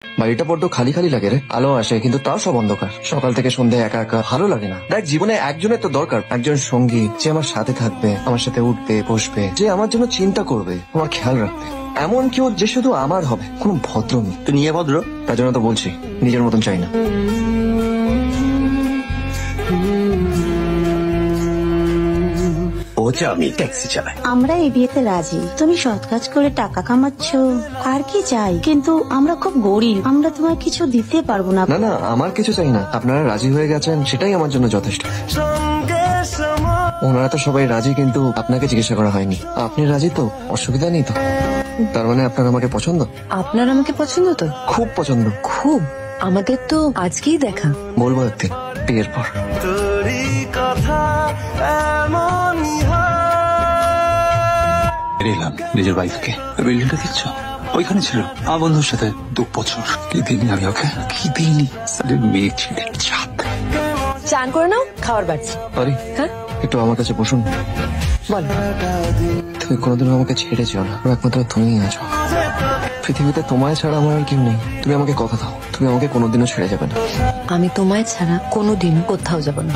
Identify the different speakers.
Speaker 1: বাড়িটা বড্ড খালি খালি লাগে রে। আলো আসে কিন্তু তাও সব অন্ধকার। সকাল থেকে সন্ধ্যে একা একা ভালো লাগে না। দেখ, জীবনে একজনের তো দরকার, একজন সঙ্গী যে আমার সাথে থাকবে, আমার সাথে উঠবে বসবে, যে আমার জন্য চিন্তা করবে, আমার খেয়াল রাখবে। এমন কেউ যে শুধু আমার হবে, কোনো ভদ্র নেই।
Speaker 2: তুই নিয়ে ভদ্র,
Speaker 1: তার জন্য তো বলছি নিজের মতন চাই না।
Speaker 2: আমি ট্যাক্সি চালাই।
Speaker 3: আমরা এই বিয়েতে রাজি। তুমি সৎ কাজ করে টাকা কামাচ্ছ, আর কি চাই? কিন্তু আমরা খুব গরিব, আমরা তোমার কিছু দিতে পারবো না।
Speaker 1: না না, আমার কিছু চাই না। আপনারা রাজি হয়ে গেছেন, সেটাই আমার জন্য যথেষ্ট। ওনারা তো সবাই রাজি, কিন্তু আপনাকে জিজ্ঞাসা করা হয়নি। আপনি রাজি তো? অসুবিধা নেই তো? তার মানে আপনার আমাকে পছন্দ?
Speaker 4: আপনার আমাকে পছন্দ তো?
Speaker 1: খুব পছন্দ।
Speaker 4: খুব। আমাদের তো আজকেই দেখা।
Speaker 1: বলবো একদিন, বিয়ের পর।
Speaker 2: এলাম নিজের ওয়াইফকে। বিল্ডিংটা দেখছো? ওইখানে ছিল আমার বন্ধুর সাথে 2 বছর। কি দিন আমি ওকে, কি দিন মেয়ে ছেলে চাপ।
Speaker 4: চান করে নাও, খাবার বাড়ছি।
Speaker 1: আরে
Speaker 4: হ্যাঁ,
Speaker 1: একটু আমার কাছে বসুন।
Speaker 4: বল।
Speaker 1: তুমি কোনোদিনও আমাকে ছেড়ে যেও না, একমাত্র তুমিই আছো পৃথিবীতে। তোমায় ছাড়া আমার আর কেউ নেই। তুমি আমাকে কথা দাও, তুমি আমাকে কোনোদিনও ছেড়ে যাবে না।
Speaker 4: আমি তোমায় ছাড়া কোনোদিন কোথাও যাব না।